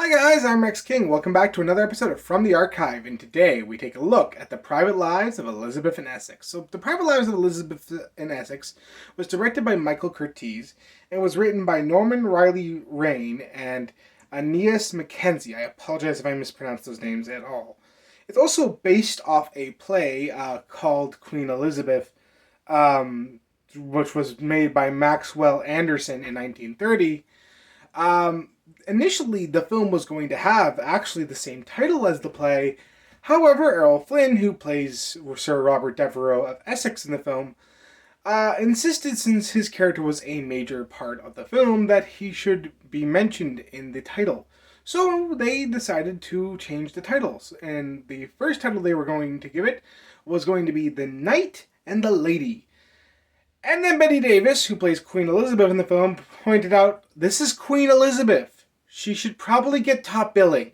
Hi guys, I'm Rex King. Welcome back to another episode of From the Archive, and today we take a look at the private lives of Elizabeth and Essex. So, the private lives of Elizabeth and Essex was directed by Michael Curtiz and was written by Norman Riley Rain and Aeneas Mackenzie. I apologize if I mispronounced those names at all. It's also based off a play called Queen Elizabeth, which was made by Maxwell Anderson in 1930. Initially, the film was going to have actually the same title as the play. However, Errol Flynn, who plays Sir Robert Devereux of Essex in the film, insisted, since his character was a major part of the film, that he should be mentioned in the title. So they decided to change the titles, and the first title they were going to give it was going to be The Knight and the Lady. And then Bette Davis, who plays Queen Elizabeth in the film, pointed out, this is Queen Elizabeth. She should probably get top billing.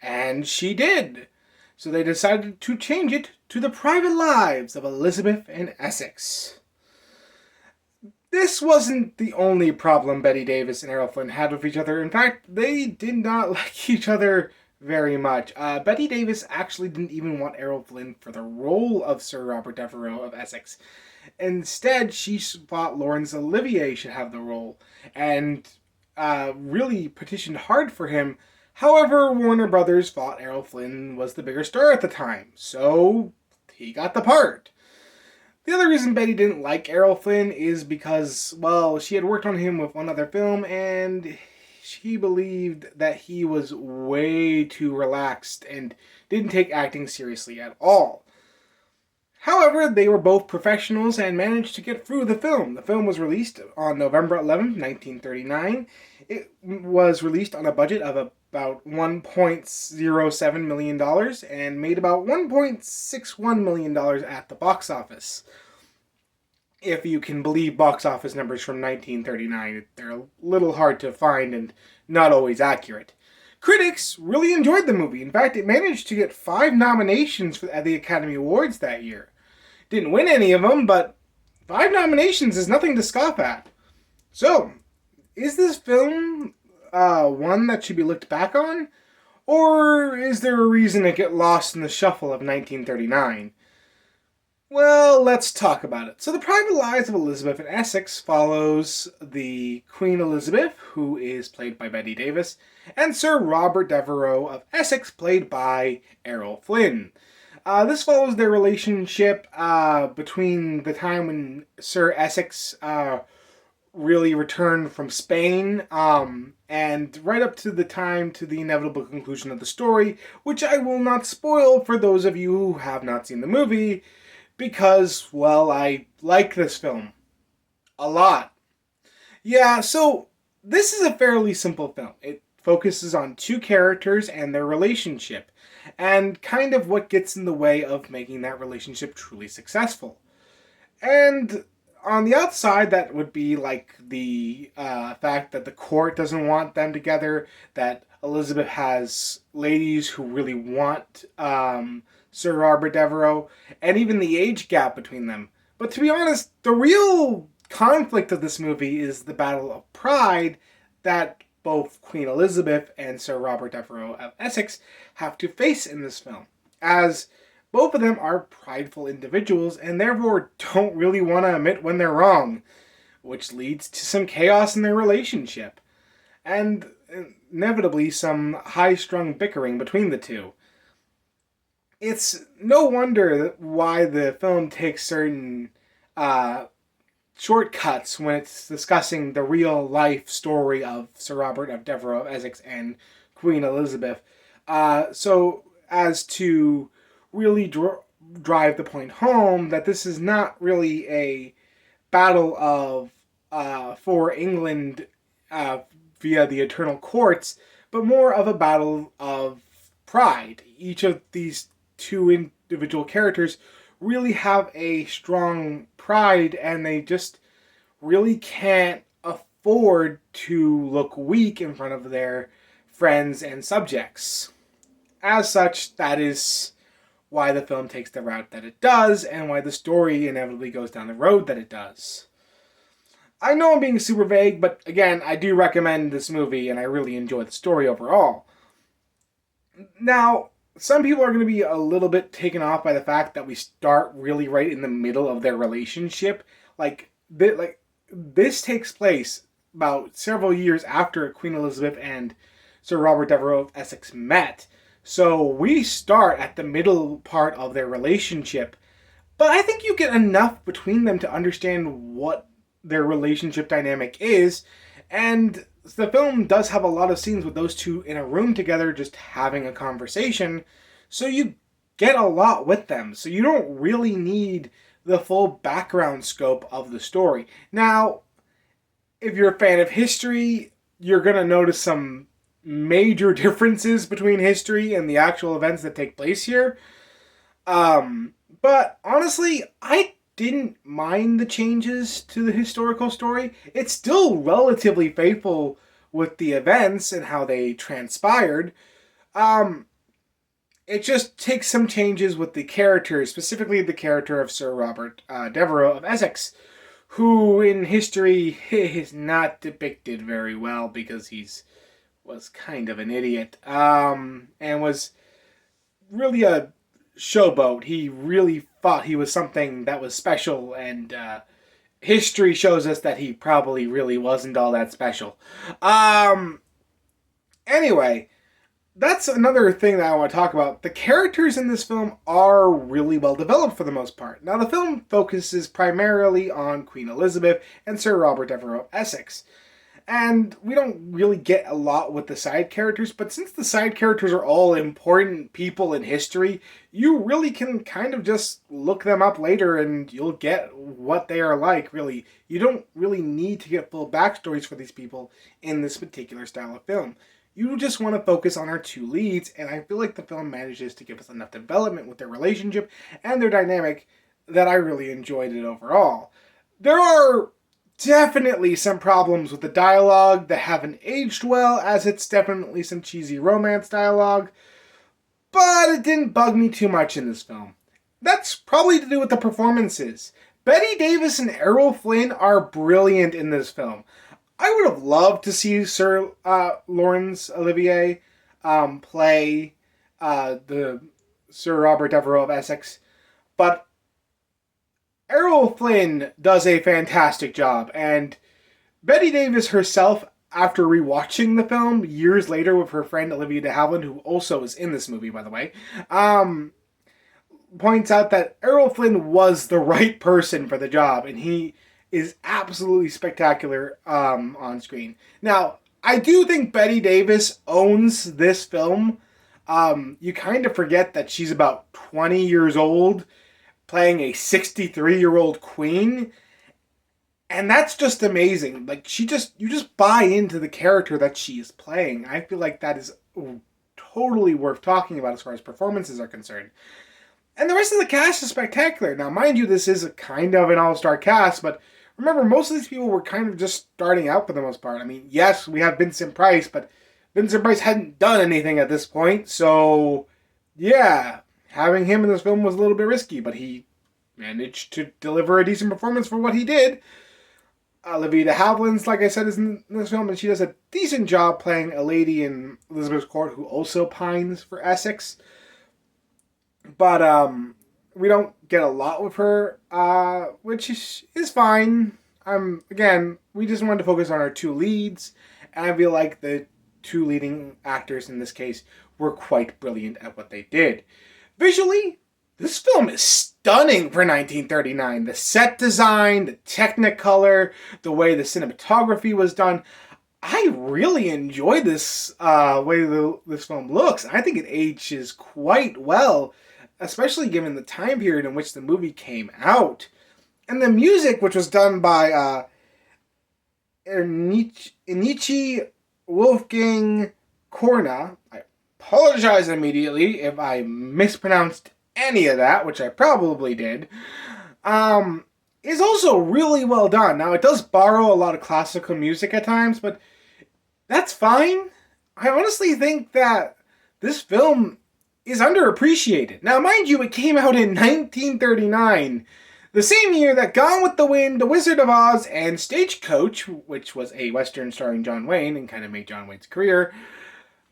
And she did. So they decided to change it to The Private Lives of Elizabeth and Essex. This wasn't the only problem Bette Davis and Errol Flynn had with each other. In fact, they did not like each other very much. Bette Davis actually didn't even want Errol Flynn for the role of Sir Robert Devereux of Essex. Instead, she thought Laurence Olivier should have the role, and really petitioned hard for him. However, Warner Brothers thought Errol Flynn was the bigger star at the time, so he got the part. The other reason Betty didn't like Errol Flynn is because, well, she had worked on him with one other film, and she believed that he was way too relaxed and didn't take acting seriously at all. However, they were both professionals and managed to get through the film. The film was released on November 11th, 1939. It was released on a budget of about $1.07 million and made about $1.61 million at the box office. If you can believe box office numbers from 1939, they're a little hard to find and not always accurate. Critics really enjoyed the movie. In fact, it managed to get 5 nominations at the Academy Awards that year. Didn't win any of them, but 5 nominations is nothing to scoff at. So, is this film one that should be looked back on? Or is there a reason it get lost in the shuffle of 1939? Well, let's talk about it. So, The Private Lives of Elizabeth and Essex follows the Queen Elizabeth, who is played by Bette Davis, and Sir Robert Devereux of Essex, played by Errol Flynn. This follows their relationship between the time when Sir Essex really returned from Spain, and right up to the time to the inevitable conclusion of the story, which I will not spoil for those of you who have not seen the movie, because, well, I like this film a lot. Yeah, so this is a fairly simple film. It focuses on 2 characters and their relationship, and kind of what gets in the way of making that relationship truly successful. And on the outside, that would be like the fact that the court doesn't want them together, that Elizabeth has ladies who really want Sir Robert Devereux, and even the age gap between them. But to be honest, the real conflict of this movie is the battle of pride that both Queen Elizabeth and Sir Robert Devereux of Essex have to face in this film, as both of them are prideful individuals and therefore don't really want to admit when they're wrong, which leads to some chaos in their relationship, and inevitably some high-strung bickering between the two. It's no wonder why the film takes certain shortcuts when it's discussing the real life story of Sir Robert of Devereux of Essex and Queen Elizabeth, so as to really drive the point home that this is not really a battle of for England via the eternal courts, but more of a battle of pride. Each of these 2 individual characters really have a strong pride, and they just really can't afford to look weak in front of their friends and subjects. As such, that is why the film takes the route that it does, and why the story inevitably goes down the road that it does. I know I'm being super vague, but again, I do recommend this movie and I really enjoy the story overall. Now, some people are going to be a little bit taken off by the fact that we start really right in the middle of their relationship. This takes place about several years after Queen Elizabeth and Sir Robert Devereux of Essex met. So we start at the middle part of their relationship. But I think you get enough between them to understand what their relationship dynamic is. And the film does have a lot of scenes with those two in a room together just having a conversation. So you get a lot with them. So you don't really need the full background scope of the story. Now, if you're a fan of history, you're going to notice some major differences between history and the actual events that take place here. But honestly, I didn't mind the changes to the historical story. It's still relatively faithful with the events and how they transpired. Um, it just takes some changes with the characters, specifically the character of Sir Robert Devereux of Essex, who in history is not depicted very well because he's was kind of an idiot and was really a showboat. He really thought he was something that was special, and history shows us that he probably really wasn't all that special. Anyway, that's another thing that I want to talk about. The characters in this film are really well developed for the most part. Now, the film focuses primarily on Queen Elizabeth and Sir Robert Devereux of Essex. And we don't really get a lot with the side characters, but since the side characters are all important people in history, you really can kind of just look them up later and you'll get what they are like, really. You don't really need to get full backstories for these people in this particular style of film. You just want to focus on our two leads, and I feel like the film manages to give us enough development with their relationship and their dynamic that I really enjoyed it overall. There are definitely some problems with the dialogue that haven't aged well, as it's definitely some cheesy romance dialogue, but it didn't bug me too much in this film. That's probably to do with the performances. Bette Davis and Errol Flynn are brilliant in this film. I would have loved to see Sir Laurence Olivier play the Sir Robert Devereux of Essex, but Errol Flynn does a fantastic job, and Bette Davis herself, after rewatching the film years later with her friend Olivia de Havilland, who also is in this movie, by the way, points out that Errol Flynn was the right person for the job, and he is absolutely spectacular on screen. Now, I do think Bette Davis owns this film. You kind of forget that she's about 20 years old, playing a 63-year-old queen, and that's just amazing. Like, you just buy into the character that she is playing. I feel like that is totally worth talking about as far as performances are concerned. And the rest of the cast is spectacular. Now, mind you, this is a kind of an all-star cast, but remember, most of these people were kind of just starting out for the most part. I mean, yes, we have Vincent Price, but Vincent Price hadn't done anything at this point, so yeah, having him in this film was a little bit risky, but he managed to deliver a decent performance for what he did. Olivia de Havilland, like I said, is in this film, and she does a decent job playing a lady in Elizabeth's court who also pines for Essex. But we don't get a lot with her, which is fine. Again, we just wanted to focus on our two leads, and I feel like the two leading actors in this case were quite brilliant at what they did. Visually, this film is stunning for 1939. The set design, the technicolor, the way the cinematography was done. I really enjoy this way this film looks. I think it ages quite well, especially given the time period in which the movie came out. And the music, which was done by Inichi Wolfgang Korna, I apologize immediately if I mispronounced any of that, which I probably did, is also really well done. Now, it does borrow a lot of classical music at times, but that's fine. I honestly think that this film is underappreciated. Now, mind you, it came out in 1939. The same year that Gone with the Wind, The Wizard of Oz, and Stagecoach, which was a western starring John Wayne and kind of made John Wayne's career,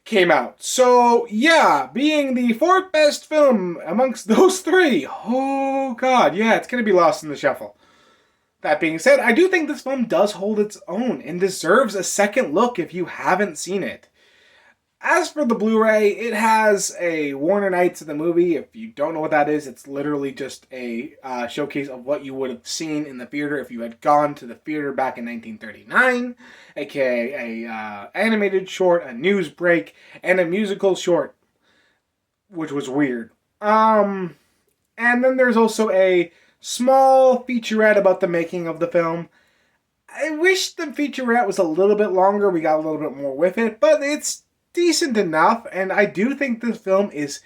came out. So, yeah, being the fourth best film amongst those three. Oh, God, yeah, it's going to be lost in the shuffle. That being said, I do think this film does hold its own and deserves a second look if you haven't seen it. As for the Blu-ray, it has a Warner Nights of the movie. If you don't know what that is, it's literally just a showcase of what you would have seen in the theater if you had gone to the theater back in 1939, aka a animated short, a news break, and a musical short, which was weird. And then there's also a small featurette about the making of the film. I wish the featurette was a little bit longer. We got a little bit more with it, but it's decent enough, and I do think this film is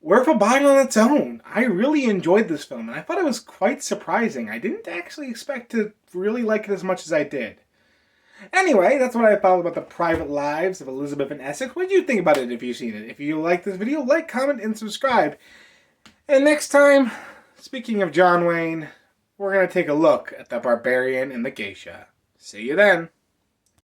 worth a buy on its own. I really enjoyed this film, and I thought it was quite surprising. I didn't actually expect to really like it as much as I did. Anyway, that's what I thought about the private lives of Elizabeth and Essex. What do you think about it if you've seen it? If you like this video, like, comment, and subscribe. And next time, speaking of John Wayne, we're going to take a look at the Barbarian and the Geisha. See you then.